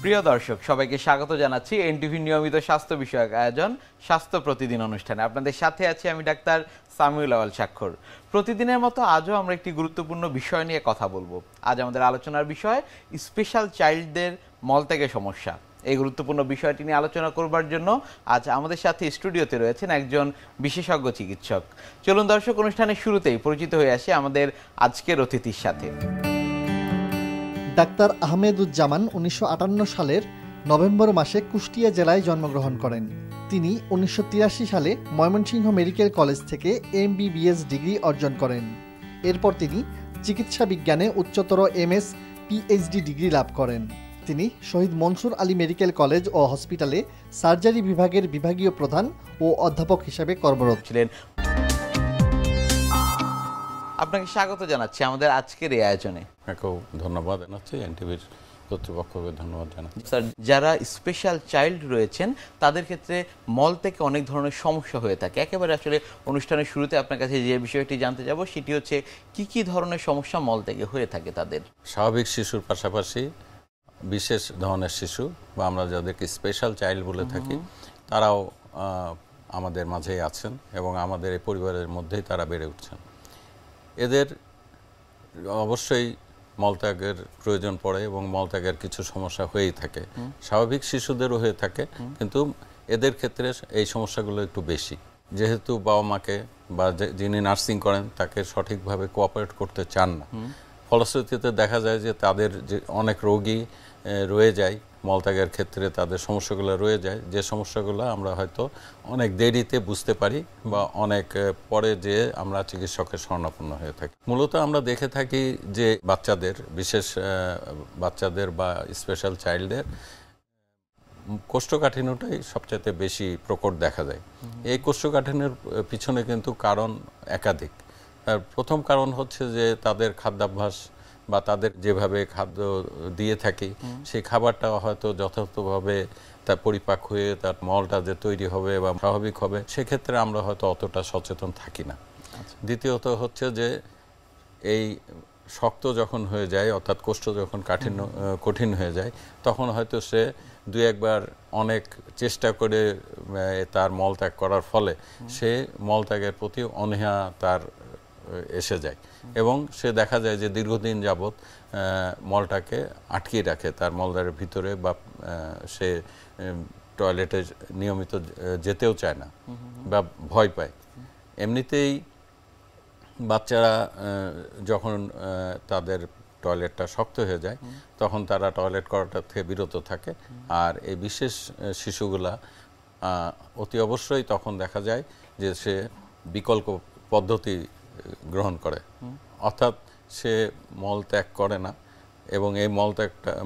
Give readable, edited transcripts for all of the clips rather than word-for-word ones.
প্রিয় দর্শক সবাইকে স্বাগত জানাচ্ছি এনটিভি নিয়মিত স্বাস্থ্য বিষয়ক আয়োজন স্বাস্থ্য প্রতিদিন অনুষ্ঠানে। আপনাদের সাথে আছি আমি ডাক্তার সামিউল আওয়াল স্বাক্ষর। প্রতিদিনের মতো আজও আমরা একটি গুরুত্বপূর্ণ বিষয় নিয়ে কথা বলবো। আজ আমাদের আলোচনার বিষয় স্পেশাল চাইল্ডদের মলত্যাগের সমস্যা। এই গুরুত্বপূর্ণ বিষয়টি নিয়ে আলোচনা করবার জন্য আজ আমাদের সাথে স্টুডিওতে রয়েছেন একজন বিশেষজ্ঞ চিকিৎসক। চলুন দর্শক, অনুষ্ঠানের শুরুতেই পরিচিত হয়ে আসি আমাদের আজকের অতিথির সাথে। ডাক্তার আহমেদুজ্জামান 1958 সালের নভেম্বর মাসে কুষ্টিয়া জেলায় জন্মগ্রহণ করেন। তিনি 1983 সালে ময়মনসিংহ মেডিকেল কলেজ থেকে MBBS ডিগ্রি অর্জন করেন। এরপর তিনি চিকিৎসা বিজ্ঞানে উচ্চতর MS PhD ডিগ্রি লাভ করেন। তিনি শহীদ মনসুর আলী মেডিকেল কলেজ ও হসপিটালে সার্জারি বিভাগের বিভাগীয় প্রধান ও অধ্যাপক হিসেবে কর্মরত ছিলেন। আপনাকে স্বাগত জানাচ্ছি আমাদের আজকের এই আয়োজনে। আপনাকেও ধন্যবাদ জানাচ্ছি, এনটিভির কর্তৃপক্ষকে ধন্যবাদ জানাচ্ছি। স্যার, যারা স্পেশাল চাইল্ড রয়েছেন তাদের ক্ষেত্রে মল থেকে অনেক ধরনের সমস্যা হয়ে থাকে। একেবারে আসলে অনুষ্ঠানের শুরুতে আপনার কাছে যে বিষয়টি জানতে যাব সেটি হচ্ছে কি কি ধরনের সমস্যা মল থেকে হয়ে থাকে তাদের। স্বাভাবিক শিশুর পাশাপাশি বিশেষ ধরনের শিশু বা আমরা যাদেরকে স্পেশাল চাইল্ড বলে থাকি তারাও আমাদের মাঝেই আছেন এবং আমাদের এই পরিবারের মধ্যেই তারা বেড়ে উঠছেন। এদের অবশ্যই মলত্যাগের প্রয়োজন পড়ে এবং মলত্যাগের কিছু সমস্যা হয়েই থাকে। স্বাভাবিক শিশুদেরও হয়ে থাকে, কিন্তু এদের ক্ষেত্রে এই সমস্যাগুলো একটু বেশি, যেহেতু বাবা মাকে বা যিনি নার্সিং করেন তাকে সঠিকভাবে কোঅপারেট করতে চান না। ফলশ্রুতিতে দেখা যায় যে তাদের যে অনেক রোগী রয়ে যায় মলত্যাগের ক্ষেত্রে, তাদের সমস্যাগুলো রয়ে যায়, যে সমস্যাগুলো আমরা হয়তো অনেক দেরিতে বুঝতে পারি বা অনেক পরে যে আমরা চিকিৎসকের শরণাপন্ন হয়ে থাকি। মূলত আমরা দেখে থাকি যে বাচ্চাদের, বিশেষ বাচ্চাদের বা স্পেশাল চাইল্ডদের কোষ্ঠকাঠিন্যটাই সবচেয়ে বেশি প্রকট দেখা যায়। এই কোষ্ঠকাঠিন্যের পিছনে কিন্তু কারণ একাধিক। প্রথম কারণ হচ্ছে যে তাদের খাদ্যাভ্যাস বা তাদের যেভাবে খাদ্য দিয়ে থাকি সেই খাবারটা হয়তো যথাযথভাবে তার পরিপাক হয়ে তার মলটা যে তৈরি হবে বা স্বাভাবিক হবে, সেক্ষেত্রে আমরা হয়তো অতটা সচেতন থাকি না। দ্বিতীয়ত হচ্ছে যে এই শক্ত যখন হয়ে যায়, অর্থাৎ কোষ্ঠ যখন কঠিন হয়ে যায়, তখন হয়তো সে দুই একবার অনেক চেষ্টা করে তার মলত্যাগ করার ফলে সে মলত্যাগের প্রতি অনীহা তার এসে যায় এবং সে দেখা যায় যে দীর্ঘদিন যাবৎ মলটাকে আটকিয়ে রাখে তার মলদ্বারের ভিতরে, বা সে টয়লেটে নিয়মিত যেতেও চায় না বা ভয় পায়। এমনিতেই বাচ্চারা যখন তাদের টয়লেটটা শক্ত হয়ে যায় তখন তারা টয়লেট করাটা থেকে বিরত থাকে, আর এই বিশেষ শিশুগুলা অতি অবশ্যই তখন দেখা যায় যে সে বিকল্প পদ্ধতি গ্রহণ করে, অর্থাৎ সে মল ত্যাগ করে না এবং এই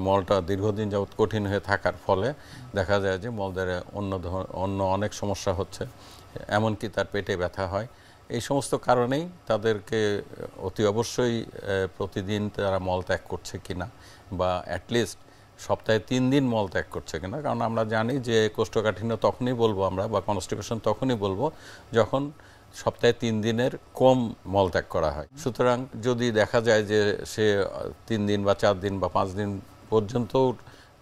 মলটা দীর্ঘদিন যাবৎ কঠিন হয়ে থাকার ফলে দেখা যায় যে মলদ্বারে অন্য অনেক সমস্যা হচ্ছে, এমনকি তার পেটে ব্যথা হয়। এই সমস্ত কারণেই তাদেরকে অতি অবশ্যই প্রতিদিন তারা মল ত্যাগ করছে কিনা বা অ্যাটলিস্ট সপ্তাহে 3 দিন মল ত্যাগ করছে কিনা, কারণ আমরা জানি যে কোষ্ঠকাঠিন্য তখনই বলবো আমরা বা কনস্টিপেশন তখনই বলবো যখন সপ্তাহে 3 দিনের কম মলত্যাগ করা হয়। সুতরাং যদি দেখা যায় যে সে 3 দিন বা 4 দিন বা 5 দিন পর্যন্ত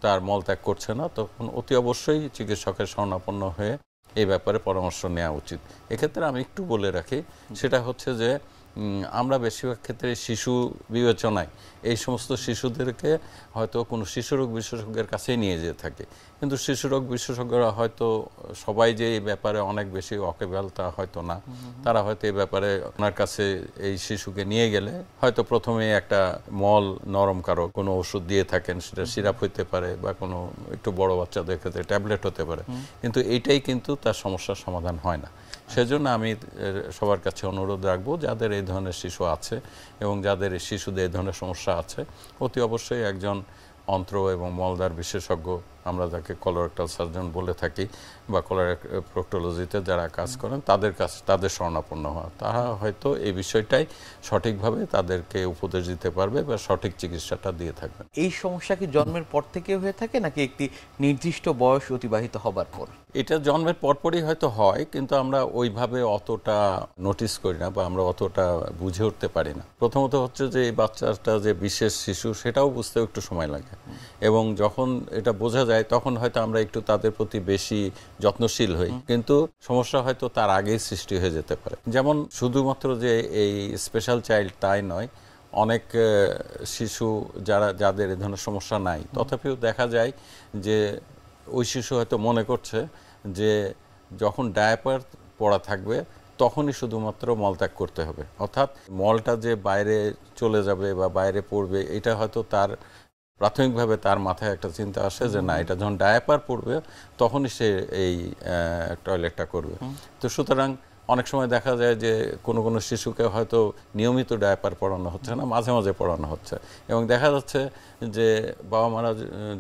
তার মলত্যাগ করছে না, তখন অতি অবশ্যই চিকিৎসকের শরণাপন্ন হয়ে এই ব্যাপারে পরামর্শ নেওয়া উচিত। এক্ষেত্রে আমি একটু বলে রাখি, সেটা হচ্ছে যে আমরা বেশিরভাগ ক্ষেত্রে শিশু বিবেচনায় এই সমস্ত শিশুদেরকে হয়তো কোনো শিশুরোগ বিশেষজ্ঞের কাছেই নিয়ে যেতে থাকে, কিন্তু শিশুরোগ বিশেষজ্ঞরা হয়তো সবাই যে এই ব্যাপারে অনেক বেশি ওয়াকেবল তা হয়তো না। তারা হয়তো এই ব্যাপারে ওনার কাছে এই শিশুকে নিয়ে গেলে হয়তো প্রথমে একটা মল নরমকারক কোনো ওষুধ দিয়ে থাকেন, সেটা সিরাপ হইতে পারে বা কোনো একটু বড় বাচ্চাদের ক্ষেত্রে ট্যাবলেট হতে পারে, কিন্তু এইটাই কিন্তু তার সমস্যার সমাধান হয় না। সেজন্য আমি সবার কাছে অনুরোধ রাখবো, যাদের এই ধরনের শিশু আছে এবং যাদের শিশুদের এই ধরনের সমস্যা আছে, অতি অবশ্যই একজন অন্ত্র এবং মলদ্বার বিশেষজ্ঞ আমরা যাকে কলোরেক্টাল সার্জন বলে থাকি বা প্রক্টোলজিতে যারা কাজ করেন তাদের শরণাপন্ন হওয়া, তারা হয়তো এই বিষয়টাই সঠিকভাবে তাদেরকে উপদেশ দিতে পারবে বা সঠিক চিকিৎসাটা দিয়ে থাকবে। এই সমস্যা কি জন্মের পর থেকে হয়ে থাকে নাকি একটি নির্দিষ্ট বয়স অতিবাহিত হবার পর? এটা জন্মের পরপরই হয়তো হয়, কিন্তু আমরা ওইভাবে অতটা নোটিস করি না বা আমরা অতটা বুঝে উঠতে পারি না। প্রথমত হচ্ছে যে এই বাচ্চাটা যে বিশেষ শিশু সেটাও বুঝতেও একটু সময় লাগে, এবং যখন এটা বোঝা যায় তখন হয়তো আমরা একটু তাদের প্রতি বেশি যত্নশীল হই, কিন্তু সমস্যা হয়তো তার আগেই সৃষ্টি হয়ে যেতে পারে। যেমন শুধুমাত্র যে এই স্পেশাল চাইল্ড তাই নয়, অনেক শিশু যাদের এ ধরনের সমস্যা নাই, তথাপিও দেখা যায় যে ওই শিশু হয়তো মনে করছে যে যখন ডায়াপার পরা থাকবে তখনই শুধুমাত্র মলত্যাগ করতে হবে, অর্থাৎ মলটা যে বাইরে চলে যাবে বা বাইরে পড়বে এটা হয়তো তার প্রাথমিকভাবে তার মাথায় একটা চিন্তা আসে যে না, এটা যখন ডায়াপার পড়বে তখনই সে এই টয়লেটটা করবে। তো সুতরাং অনেক সময় দেখা যায় যে কোনো কোনো শিশুকে হয়তো নিয়মিত ডায়াপার পরানো হচ্ছে না, মাঝে মাঝে পরানো হচ্ছে, এবং দেখা যাচ্ছে যে বাবা মারা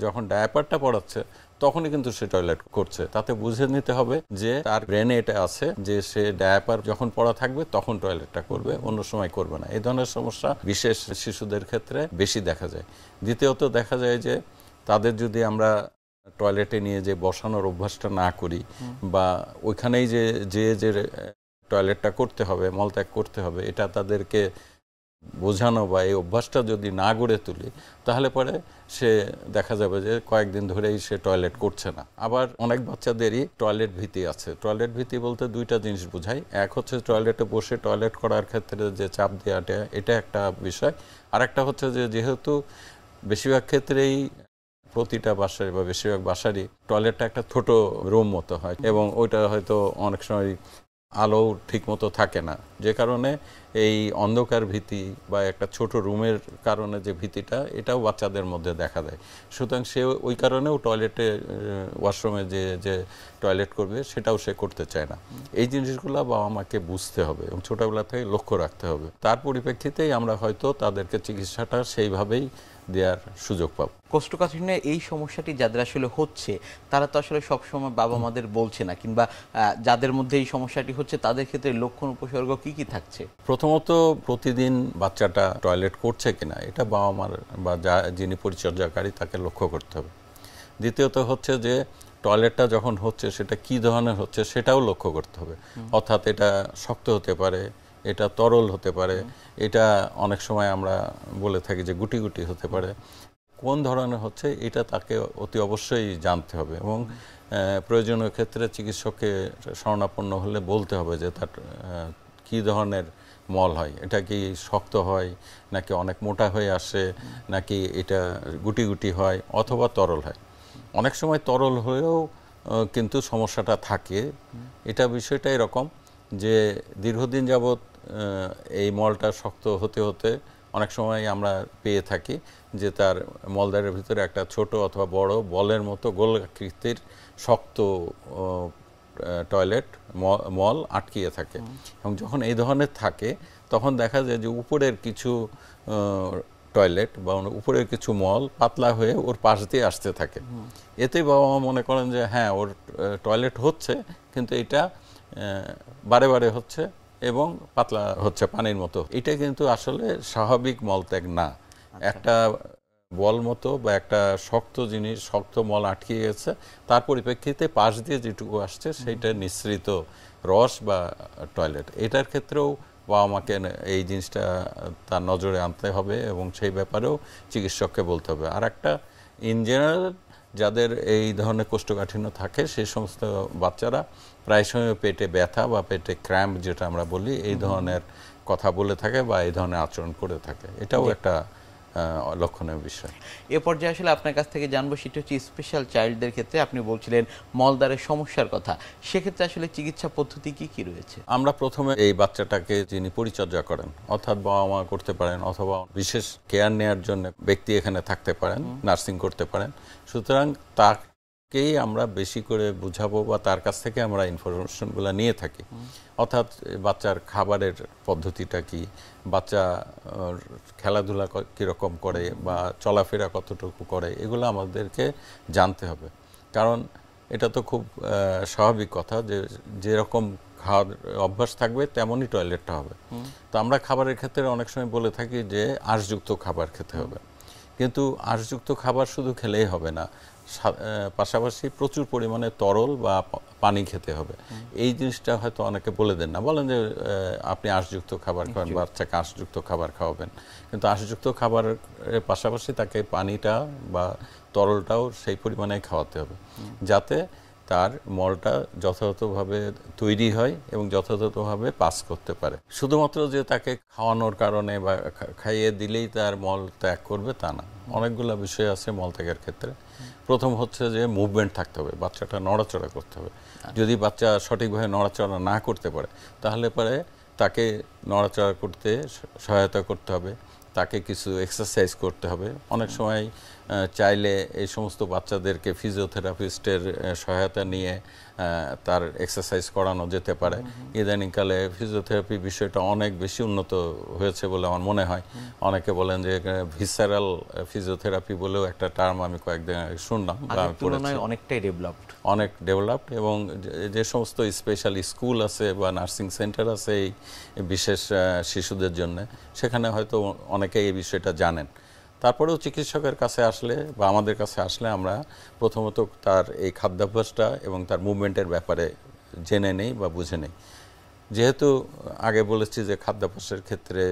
যখন ডায়াপারটা পরাচ্ছে তখনই কিন্তু সে টয়লেট করছে। তাতে বুঝে নিতে হবে যে তার ব্রেনে এটা আছে যে সে ডায়াপার যখন পরা থাকবে তখন টয়লেটটা করবে, অন্য সময় করবে না। এই ধরনের সমস্যা বিশেষ শিশুদের ক্ষেত্রে বেশি দেখা যায়। দ্বিতীয়ত দেখা যায় যে তাদের যদি আমরা টয়লেটে নিয়ে যে বসানোর অভ্যাসটা না করি বা ওইখানেই যে টয়লেটটা করতে হবে, মলত্যাগ করতে হবে, এটা তাদেরকে বোঝানো বা এই অভ্যাসটা যদি না গড়ে তুলি তাহলে পরে সে দেখা যাবে যে কয়েকদিন ধরেই সে টয়লেট করছে না। আবার অনেক বাচ্চাদেরই টয়লেট ভীতি আছে। টয়লেট ভীতি বলতে দুইটা জিনিস বোঝায়, এক হচ্ছে টয়লেটে বসে টয়লেট করার ক্ষেত্রে যে চাপ দেওয়াটা, এটা একটা বিষয়। আর একটা হচ্ছে যে যেহেতু বেশিরভাগ ক্ষেত্রেই প্রতিটা বাসায় বা বেশিরভাগ বাসারই টয়লেটটা একটা ছোট রুম মতো হয়, এবং ওইটা হয়তো অনেক সময় আলো ঠিক মতো থাকে না, যে কারণে এই অন্ধকার ভীতি বা একটা ছোট রুমের কারণে যে ভীতিটা, এটাও বাচ্চাদের মধ্যে দেখা দেয়। সুতরাং সে ওই কারণেও টয়লেটে ওয়াশরুমে যে টয়লেট করবে সেটাও সে করতে চায় না। এই জিনিসগুলো বাবা মাকে বুঝতে হবে এবং ছোটবেলা থেকে লক্ষ্য রাখতে হবে। তার পরিপ্রেক্ষিতেই আমরা হয়তো তাদেরকে চিকিৎসাটা সেইভাবেই দেওয়ার সুযোগ পাবো। কোষ্ঠকাঠিন্য এই সমস্যাটি যাদের আসলে হচ্ছে তারা তো আসলে সবসময় বাবা মাদের বলছে না, কিংবা যাদের মধ্যে এই সমস্যাটি হচ্ছে তাদের ক্ষেত্রে লক্ষণ উপসর্গ কি কি থাকছে? প্রথমত প্রতিদিন বাচ্চাটা টয়লেট করছে কিনা এটা বাবা মার বা যিনি পরিচর্যাকারী তাকে লক্ষ্য করতে হবে। দ্বিতীয়ত হচ্ছে যে টয়লেটটা যখন হচ্ছে সেটা কি ধরনের হচ্ছে সেটাও লক্ষ্য করতে হবে, অর্থাৎ এটা শক্ত হতে পারে, এটা তরল হতে পারে, এটা অনেক সময় আমরা বলে থাকি যে গুটি গুটি হতে পারে। কোন ধরনের হচ্ছে এটা তাকে অতি অবশ্যই জানতে হবে, এবং প্রয়োজনীয় ক্ষেত্রে চিকিৎসককে শরণাপন্ন হলে বলতে হবে যে তার কি ধরনের মল হয়, এটা কি শক্ত হয় নাকি অনেক মোটা হয়ে আসে, নাকি এটা গুটি গুটি হয় অথবা তরল হয়। অনেক সময় তরল হয়েও কিন্তু সমস্যাটা থাকে। এটা বিষয়টা এরকম যে দীর্ঘদিন যাবৎ এই মলটা শক্ত হতে হতে অনেক সময় আমরা পেয়ে থাকি যে তার মলদ্বারের ভিতরে একটা ছোট অথবা বড় বলের মতো গোল আকৃতির শক্ত টয়লেট মল আটকিয়ে থাকে, এবং যখন এই ধরনের থাকে তখন দেখা যায় যে উপরের কিছু টয়লেট বা উপরের কিছু মল পাতলা হয়ে ওর পাশ দিয়ে আসতে থাকে। এতে বাবা মা মনে করেন যে হ্যাঁ ওর টয়লেট হচ্ছে, কিন্তু এটা বারে বারে হচ্ছে এবং পাতলা হচ্ছে পানির মতো। এটা কিন্তু আসলে স্বাভাবিক মলত্যাগ না। একটা বল মতো বা একটা শক্ত জিনিস, শক্ত মল আটকে গেছে, তার পরিপ্রেক্ষিতে পাশ দিয়ে যেটুকু আসছে সেইটা নিঃসৃত রস বা টয়লেট। এটার ক্ষেত্রেও বাবা মাকে এই জিনিসটা তার নজরে আনতে হবে এবং সেই ব্যাপারেও চিকিৎসককে বলতে হবে। আর একটা ইন জেনারেল যাদের এই ধরনের কোষ্ঠকাঠিন্য থাকে সেই সমস্ত বাচ্চারা প্রায় সময় পেটে ব্যথা বা পেটে ক্র্যাম্প যেটা আমরা বলি এই ধরনের কথা বলে থাকে বা এই ধরনের আচরণ করে থাকে, এটাও একটা লক্ষণীয় বিষয়। এ পর্যায়ে আসলে আপনার কাছ থেকে জানবো সেটা হচ্ছে স্পেশাল চাইল্ডদের ক্ষেত্রে আপনি বলছিলেন মলদ্বারের সমস্যার কথা, সেক্ষেত্রে আসলে চিকিৎসা পদ্ধতি কি কি রয়েছে? আমরা প্রথমে এই বাচ্চাটাকে যিনি পরিচর্যা করেন, অর্থাৎ বাবা মা করতে পারেন অথবা বিশেষ কেয়ার নেওয়ার জন্য ব্যক্তি এখানে থাকতে পারেন, নার্সিং করতে পারেন। সুতরাং তার কেই আমরা বেশি করে বুঝাবো বা তার কাছ থেকে আমরা ইনফরমেশনগুলো নিয়ে থাকি। অর্থাৎ বাচ্চার খাবারের পদ্ধতিটা কি, বাচ্চা খেলাধুলা কীরকম করে বা চলাফেরা কতটুকু করে, এগুলো আমাদেরকে জানতে হবে। কারণ এটা তো খুব স্বাভাবিক কথা যে যেরকম খাওয়ার অভ্যাস থাকবে তেমনই টয়লেটটা হবে। তো আমরা খাবারের ক্ষেত্রে অনেক সময় বলে থাকি যে আঁশযুক্ত খাবার খেতে হবে, কিন্তু আঁশযুক্ত খাবার শুধু খেলেই হবে না, পাশাপাশি প্রচুর পরিমাণে তরল বা পানি খেতে হবে। এই জিনিসটা হয়তো অনেকে বলে দেন না, বলেন যে আপনি আঁশযুক্ত খাবার খাবেন, বাচ্চাকে আঁশযুক্ত খাবার খাওয়াবেন, কিন্তু আঁশযুক্ত খাবারের পাশাপাশি তাকে পানিটা বা তরলটাও সেই পরিমাণে খাওয়াতে হবে যাতে তার মলটা যথাযথভাবে তৈরি হয় এবং যথাযথভাবে পাস করতে পারে। শুধুমাত্র যে তাকে খাওয়ানোর কারণে বা খাইয়ে দিলেই তার মল ত্যাগ করবে তা না, অনেকগুলো বিষয় আছে মল ত্যাগের ক্ষেত্রে। প্রথম হচ্ছে যে মুভমেন্ট থাকতে হবে, বাচ্চাটা নড়াচড়া করতে হবে। যদি বাচ্চা সঠিকভাবে নড়াচড়া না করতে পারে তাহলে পরে তাকে নড়াচড়া করতে সহায়তা করতে হবে, তাকে কিছু এক্সারসাইজ করতে হবে। অনেক সময় চাইলে এই সমস্ত বাচ্চাদেরকে ফিজিওথেরাপিস্টের সহায়তা নিয়ে তার এক্সারসাইজ করানো যেতে পারে। ইদানিংকালে ফিজিওথেরাপি বিষয়টা অনেক বেশি উন্নত হয়েছে বলে আমার মনে হয়। অনেকে বলেন যে ভিসারাল ফিজিওথেরাপি বলেও একটা টার্ম আমি কয়েকদিন শুনলাম বা আমি পড়েছি, অনেকটাই ডেভেলপড, অনেক ডেভেলপড। এবং যে সমস্ত স্পেশাল স্কুল আছে বা নার্সিং সেন্টার আছে এই বিশেষ শিশুদের জন্য, সেখানে হয়তো অনেকে এই বিষয়টা জানেন। তারপরেও চিকিৎসকের কাছে আসলে বা আমাদের কাছে আসলে আমরা প্রথমত তার এই খাদ্যাভ্যাসটা এবং তার মুভমেন্টের ব্যাপারে জেনে নেই বা বুঝে নেই। যেহেতু আগে বলেছি যে খাদ্যাভ্যাসের ক্ষেত্রে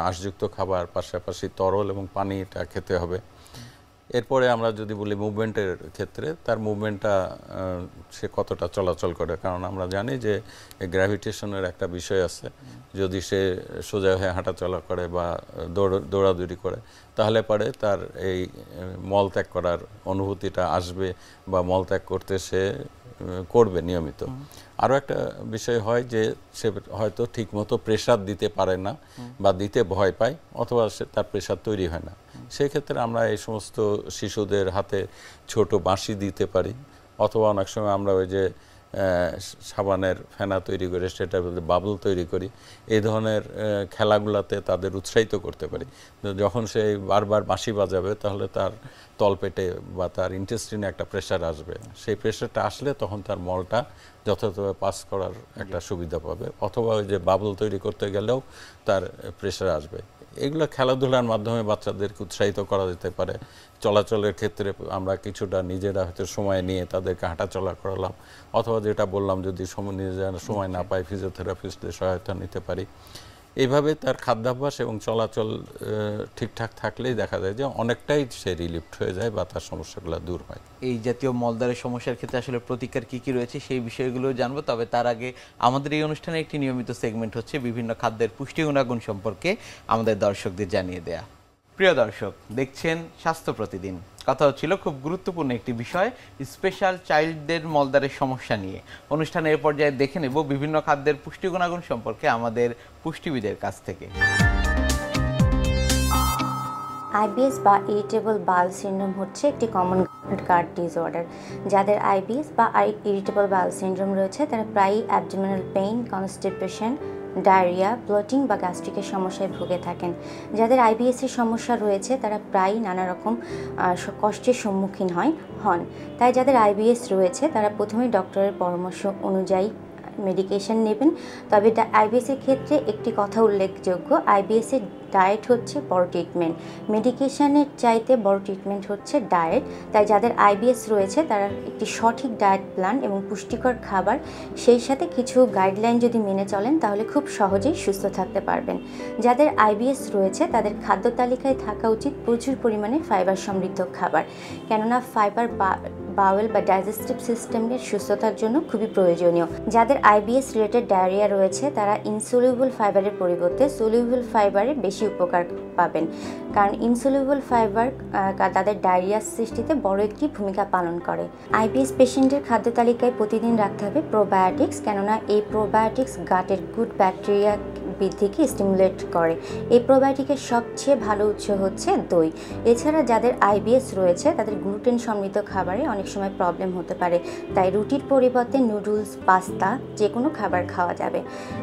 আঁশযুক্ত খাবার পাশাপাশি তরল এবং পানিটা খেতে হবে। এরপরে আমরা যদি বলি মুভমেন্টের ক্ষেত্রে, তার মুভমেন্টটা সে কতটা চলাচল করে, কারণ আমরা জানি যে গ্র্যাভিটেশনের একটা বিষয় আছে। যদি সে সোজা হয়ে হাঁটাচলা করে বা দৌড়াদৌড়ি করে তাহলে পরে তার এই মলত্যাগ করার অনুভূতিটা আসবে বা মলত্যাগ করতে সে করবে নিয়মিত। আরও একটা বিষয় হয় যে সে হয়তো ঠিকমতো প্রেসার দিতে পারে না বা দিতে ভয় পায়, অথবা সে তার প্রেসার তৈরি হয় না। সেক্ষেত্রে আমরা এই সমস্ত শিশুদের হাতে ছোট বাঁশি দিতে পারি, অথবা অনেক সময় আমরা ওই যে সাবানের ফেনা তৈরি করে সেটার মধ্যে বাবল তৈরি করি, এই ধরনের খেলাগুলোতে তাদের উৎসাহিত করতে পারি। যখন সে বারবার বাঁশি বাজাবে তাহলে তার তলপেটে বা তার ইন্টেস্টিনে একটা প্রেশার আসবে, সেই প্রেশারটা আসলে তখন তার মলটা যথাযথভাবে পাস করার একটা সুবিধা পাবে। অথবা ওই যে বাবল তৈরি করতে গেলেও তার প্রেশার আসবে। এগুলো খেলাধুলার মাধ্যমে বাচ্চাদেরকে উৎসাহিত করা যেতে পারে। চলাচলের ক্ষেত্রে আমরা কিছুটা নিজেরা হয়তো সময় নিয়ে তাদেরকে হাঁটাচলা করালাম, অথবা যেটা বললাম যদি নিজেরা সময় না পাই ফিজিওথেরাপিস্টদের সহায়তা নিতে পারি। এইভাবে তার খাদ্যাভ্যাস এবং চলাচল ঠিকঠাক থাকলেই দেখা যায় যে অনেকটাই সে রিলিফড হয়ে যায় বা তার সমস্যাগুলো দূর হয়। এই জাতীয় মলদ্বারের সমস্যার ক্ষেত্রে আসলে প্রতিকার কি কি রয়েছে সেই বিষয়গুলো জানবো, তবে তার আগে আমাদের এই অনুষ্ঠানে একটি নিয়মিত সেগমেন্ট হচ্ছে বিভিন্ন খাদ্যের পুষ্টি গুণাগুণ সম্পর্কে আমাদের দর্শকদের জানিয়ে দেয়া। প্রিয় দর্শক, দেখছেন স্বাস্থ্য প্রতিদিন। কথা হচ্ছিল খুব গুরুত্বপূর্ণ একটি বিষয়, স্পেশাল চাইল্ডদের মলদ্বারের সমস্যা নিয়ে। অনুষ্ঠানের পর্যায়ে দেখে নেব বিভিন্ন খাদ্যের পুষ্টি গুণাগুণ সম্পর্কে আমাদের পুষ্টিবিদের কাছ থেকে। আইবিএস বা ইরিটেবল বাউল সিনড্রোম হচ্ছে একটি কমন গাট ডিসঅর্ডার। যাদের আইবিএস বা ইরিটেবল বাউল সিনড্রোম রয়েছে তারা প্রায়ই abdominal pain, constipation, diarrhoea, bloating বা গ্যাস্ট্রিকের সমস্যায় ভুগে থাকেন। যাদের আইবিএসের সমস্যা রয়েছে তারা প্রায়ই নানা রকম কষ্টের সম্মুখীন হন। তাই যাদের আইবিএস রয়েছে তারা প্রথমেই ডক্টরের পরামর্শ অনুযায়ী মেডিকেশন নেবেন। তবে আইবিএসের ক্ষেত্রে একটি কথা উল্লেখযোগ্য, আইবিএসের ডায়েট হচ্ছে বড় ট্রিটমেন্ট, মেডিকেশনের চাইতে বড় ট্রিটমেন্ট হচ্ছে ডায়েট। তাই যাদের আইবিএস রয়েছে তারা একটি সঠিক ডায়েট প্ল্যান এবং পুষ্টিকর খাবার, সেই সাথে কিছু গাইডলাইন যদি মেনে চলেন তাহলে খুব সহজেই সুস্থ থাকতে পারবেন। যাদের আইবিএস রয়েছে তাদের খাদ্য তালিকায় থাকা উচিত প্রচুর পরিমাণে ফাইবার সমৃদ্ধ খাবার, কেননা ফাইবার বাউল বা ডাইজেস্টিভ সিস্টেমের সুস্থতার জন্য খুবই প্রয়োজনীয়। যাদের আইবিএস রিলেটেড ডায়রিয়া রয়েছে তারা ইনসলিউবল ফাইবারের পরিবর্তে সলিউবল ফাইবারে বেশি উপকার পাবেন, কারণ ইনসলিউবল ফাইবার তাদের ডায়রিয়া সৃষ্টিতে বড় একটি ভূমিকা পালন করে। আইবিএস পেশেন্টের খাদ্য তালিকায় প্রতিদিন রাখতে হবে প্রোবায়োটিক্স, কেননা এই প্রোবায়োটিক্স গাটের গুড ব্যাকটেরিয়া বৃদ্ধিকে স্টিমুলেট করে। এই প্রোবায়োটিকের সবচেয়ে ভালো উৎস হচ্ছে দই। এছাড়া যাদের আইবিএস রয়েছে তাদের গ্লুটেন সমৃদ্ধ খাবারে অনেক সময় প্রবলেম হতে পারে, তাই রুটির পরিবর্তে নুডলস, পাস্তা যে কোনো খাবার খাওয়া যাবে।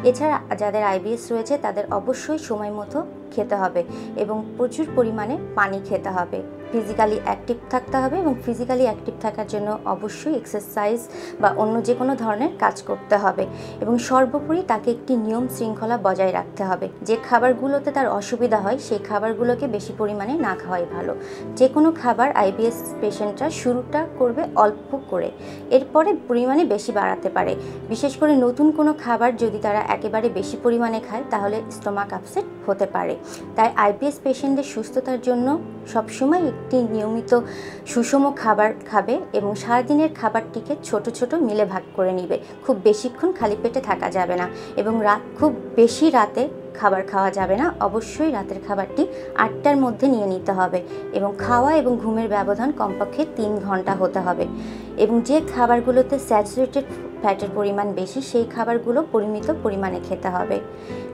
এছাড়া যাদের আইবিএস রয়েছে তাদের অবশ্যই সময় মতো খেতে হবে এবং প্রচুর পরিমাণে পানি খেতে হবে। ফিজিক্যালি অ্যাক্টিভ থাকতে হবে এবং ফিজিক্যালি অ্যাক্টিভ থাকার জন্য অবশ্যই এক্সারসাইজ বা অন্য যে কোনো ধরনের কাজ করতে হবে এবং সর্বোপরি তাকে একটি নিয়ম শৃঙ্খলা বজায় রাখতে হবে। যে খাবারগুলোতে তার অসুবিধা হয় সেই খাবারগুলোকে বেশি পরিমাণে না খাওয়াই ভালো। যে কোনো খাবার আইবিএস পেশেন্টরা শুরুটা করবে অল্প করে, এরপরে পরিমাণে বেশি বাড়াতে পারে। বিশেষ করে নতুন কোনো খাবার যদি তারা একেবারে বেশি পরিমাণে খায় তাহলে স্টোমাক আপসেট হতে পারে। তাই আইবিএস পেশেন্টদের সুস্থতার জন্য সবসময় একটি নিয়মিত সুষম খাবার খাবে এবং সারাদিনের খাবারটিকে ছোট ছোট মিলে ভাগ করে নিবে। খুব বেশিক্ষণ খালি পেটে থাকা যাবে না এবং খুব বেশি রাতে খাবার খাওয়া যাবে না। অবশ্যই রাতের খাবারটি 8টার মধ্যে নিয়ে নিতে হবে এবং খাওয়া এবং ঘুমের ব্যবধান কমপক্ষে 3 ঘন্টা হতে হবে এবং যে খাবারগুলোতে স্যাচুরেটেড ফ্যাটের পরিমাণ বেশি সেই খাবারগুলো পরিমিত পরিমাণে খেতে হবে।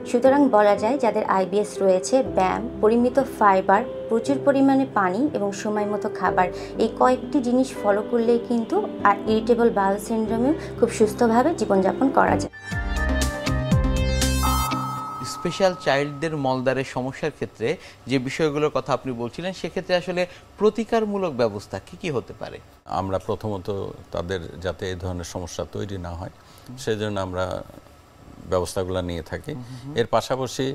সুতরাং বলা যায় যাদের আইবিএস রয়েছে ব্যায়াম, পরিমিত ফাইবার, প্রচুর পরিমাণে পানি এবং সময় মতো খাবার, এই কয়েকটি জিনিস ফলো করলেই কিন্তু ইরিটেবল বাউল সিনড্রোমেও খুব সুস্থভাবে জীবনযাপন করা যায়। স্পেশাল চাইল্ডদের মলদ্বারের সমস্যার ক্ষেত্রে যে বিষয়গুলোর কথা আপনি বলছিলেন সেক্ষেত্রে আসলে প্রতিকারমূলক ব্যবস্থা কি কি হতে পারে? আমরা প্রথমত তাদের যাতে এই ধরনের সমস্যা তৈরি না হয় সেজন্য আমরা ব্যবস্থাগুলো নিয়ে থাকি। এর পাশাপাশি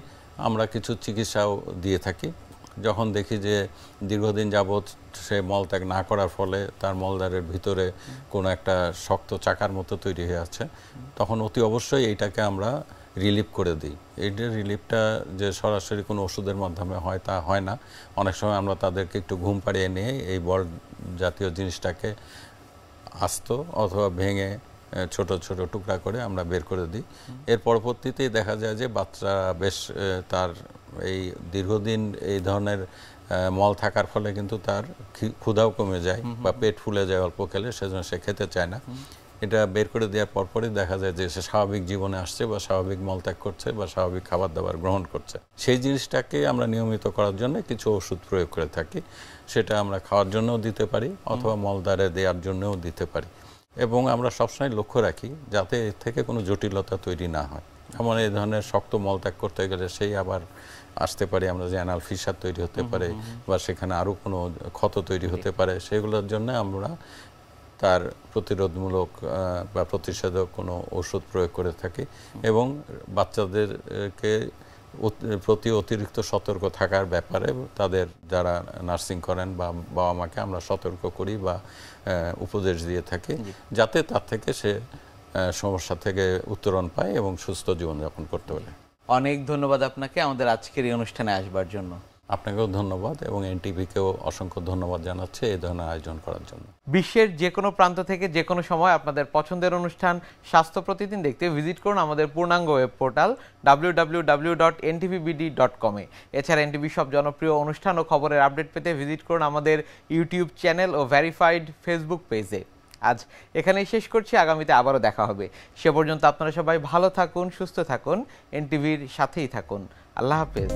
আমরা কিছু চিকিৎসাও দিয়ে থাকি। যখন দেখি যে দীর্ঘদিন যাবৎ সে মলত্যাগ না করার ফলে তার মলদ্বারের ভিতরে কোনো একটা শক্ত চাকার মতো তৈরি হয়ে আছে, তখন অতি অবশ্যই এইটাকে আমরা রিলিফ করে দিই। এইটার রিলিফটা যে সরাসরি কোনো ওষুধের মাধ্যমে হয় তা হয় না। অনেক সময় আমরা তাদেরকে একটু ঘুম পাড়িয়ে নিয়ে এই বল জাতীয় জিনিসটাকে আস্ত অথবা ভেঙে ছোট ছোট টুকরা করে আমরা বের করে দিই। এর পরবর্তীতেই দেখা যায় যে বাচ্চা বেশ তার এই দীর্ঘদিন এই ধরনের মল থাকার ফলে কিন্তু তার ক্ষুধাও কমে যায় বা পেট ফুলে যায় অল্প খেলে, সেজন্য সে খেতে চায় না। এটা বের করে দেওয়ার পরপরই দেখা যায় যে সে স্বাভাবিক জীবনে আসছে বা স্বাভাবিক মলত্যাগ করছে বা স্বাভাবিক খাবার দাবার গ্রহণ করছে। সেই জিনিসটাকে আমরা নিয়মিত করার জন্য কিছু ওষুধ প্রয়োগ করে থাকি। সেটা আমরা খাওয়ার জন্যও দিতে পারি অথবা মলদ্বারে দেওয়ার জন্যও দিতে পারি এবং আমরা সবসময় লক্ষ্য রাখি যাতে এর থেকে কোনো জটিলতা তৈরি না হয়। যেমন এই ধরনের শক্ত মলত্যাগ করতে গেলে সেই আবার আসতে পারে আমরা যে অ্যানাল ফিসার তৈরি হতে পারে বা সেখানে আরও কোনো ক্ষত তৈরি হতে পারে, সেগুলোর জন্য আমরা তার প্রতিরোধমূলক বা প্রতিষেধক কোনো ওষুধ প্রয়োগ করে থাকি এবং বাচ্চাদেরকে প্রতি অতিরিক্ত সতর্ক থাকার ব্যাপারে তাদের যারা নার্সিং করেন বা বাবা মাকে আমরা সতর্ক করি বা উপদেশ দিয়ে থাকি যাতে তার থেকে সে সমস্যা থেকে উত্তরণ পায় এবং সুস্থ জীবনযাপন করতে পারে। অনেক ধন্যবাদ আপনাকে আমাদের আজকের এই অনুষ্ঠানে আসবার জন্য। আপনাকেও ধন্যবাদ এবং এনটিভিকেও অসংখ্য ধন্যবাদ জানাচ্ছি এই ধরনের আয়োজন করার জন্য। বিশ্বের যে কোনো প্রান্ত থেকে যে কোনো সময় আপনাদের পছন্দের অনুষ্ঠান স্বাস্থ্য প্রতিদিন দেখতে ভিজিট করুন আমাদের পূর্ণাঙ্গ ওয়েব পোর্টাল www.ntvbd.com এ। এছাড়া এনটিভি সব জনপ্রিয় অনুষ্ঠান ও খবরের আপডেট পেতে ভিজিট করুন আমাদের ইউটিউব চ্যানেল ও ভেরিফাইড ফেসবুক পেজে। আজ এখানেই শেষ করছি, আগামীতে আবারও দেখা হবে। সে পর্যন্ত আপনারা সবাই ভালো থাকুন, সুস্থ থাকুন, এনটিভির সাথেই থাকুন। আল্লাহ হাফেজ।